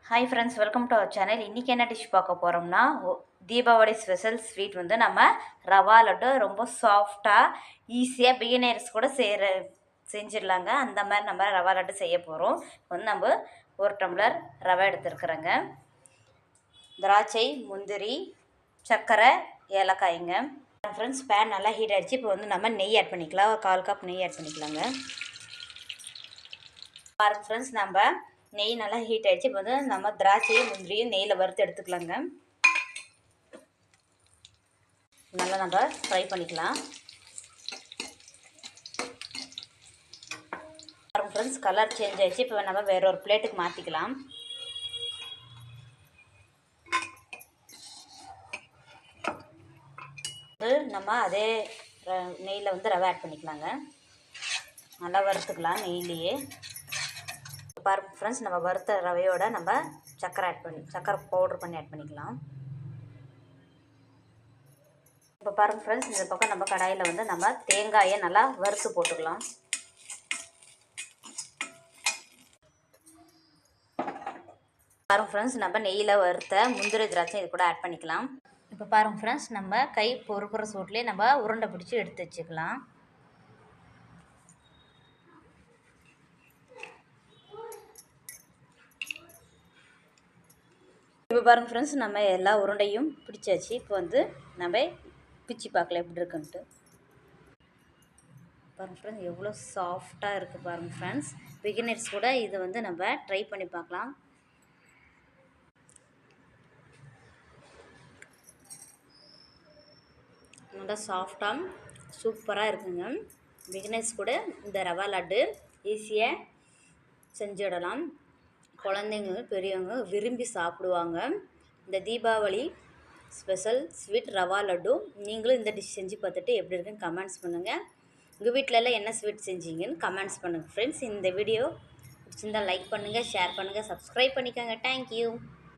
Hi friends, welcome to our channel. இன்றைக்கி என்ன dish பார்க்க போகிறோம்னா, தீபாவளி ஸ்பெஷல் ஸ்வீட் வந்து நம்ம ரவா லட்டு ரொம்ப சாஃப்டாக ஈஸியாக பிகினர்ஸ் கூட செஞ்சிடலாங்க. அந்த மாதிரி நம்ம ரவா லட்டு செய்ய போகிறோம். வந்து நம்ம 1 டம்ளர் ரவை எடுத்துருக்குறோங்க. திராட்சை, முந்திரி, சர்க்கரை, ஏலக்காய்ங்க. ஃப்ரெண்ட்ஸ், பேன் நல்லா ஹீட் ஆகிடுச்சு. இப்போ வந்து நம்ம நெய் ஆட் பண்ணிக்கலாம். 1/4 கப் நெய் ஆட் பண்ணிக்கலாங்க. பாருங்க ஃப்ரெண்ட்ஸ், நம்ம நெய் நல்லா ஹீட் ஆகிடுச்சு. இப்போ வந்து நம்ம திராட்சையும் முந்திரியும் நெய்யில் வறுத்து எடுத்துக்கலாங்க. நல்லா நம்ம ஃப்ரை பண்ணிக்கலாம். பாருங்க ஃப்ரெண்ட்ஸ், கலர் சேஞ்ச் ஆகிடுச்சு. இப்போ நம்ம வேற ஒரு பிளேட்டுக்கு மாற்றிக்கலாம். நம்ம அதே நெய்யில் வந்து ரவை ஆட் பண்ணிக்கலாங்க. நல்லா வறுத்துக்கலாம் நெய்லேயே. பாருங்க ஃப்ரெண்ட்ஸ், நம்ம வறுத்த ரவையோட நம்ம சர்க்கரை பவுட்ரு பண்ணி ஆட் பண்ணிக்கலாம். இப்போ பாருங்க ஃப்ரெண்ட்ஸ், இந்த பக்கம் நம்ம கடாயில் வந்து நம்ம தேங்காயை நல்லா வறுத்து போட்டுக்கலாம். பாருங்க ஃப்ரெண்ட்ஸ், நம்ம நெய்யில் வறுத்த முந்திரி திராட்சை இது கூட ஆட் பண்ணிக்கலாம். இப்போ பாருங்க ஃப்ரெண்ட்ஸ், நம்ம கை பொறுக்கிற சூட்லேயே நம்ம உருண்டை பிடிச்சி எடுத்து வச்சுக்கலாம். இப்போ பாருங்கள் ஃப்ரெண்ட்ஸ், நம்ம எல்லா உருண்டையும் பிடிச்சாச்சு. இப்போ வந்து நம்ம பிச்சு பார்க்கலாம் எப்படி இருக்குன்ட்டு. பாருங்கள் ஃப்ரெண்ட்ஸ், எவ்வளோ சாஃப்டாக இருக்குது பாருங்கள் ஃப்ரெண்ட்ஸ். பிகினர்ஸ் கூட இதை வந்து நம்ம ட்ரை பண்ணி பார்க்கலாம். நல்லா சாஃப்டாக சூப்பராக இருக்குங்க. பிகினர்ஸ் கூட இந்த ரவா லட்டு ஈஸியாக செஞ்சிடலாம். குழந்தைங்க பெரியவங்க விரும்பி சாப்பிடுவாங்க. இந்த தீபாவளி ஸ்பெஷல் ஸ்வீட் ரவா லட்டு நீங்களும் இந்த டிஷ் செஞ்சு பார்த்துட்டு எப்படி இருக்குன்னு கமெண்ட்ஸ் பண்ணுங்கள். உங்கள் வீட்டிலலாம் என்ன ஸ்வீட் செஞ்சீங்கன்னு கமெண்ட்ஸ் பண்ணுங்கள் ஃப்ரெண்ட்ஸ். இந்த வீடியோ பிடிச்சிருந்தால் லைக் பண்ணுங்கள், ஷேர் பண்ணுங்கள், சப்ஸ்கிரைப் பண்ணிக்கோங்க. தேங்க்யூ.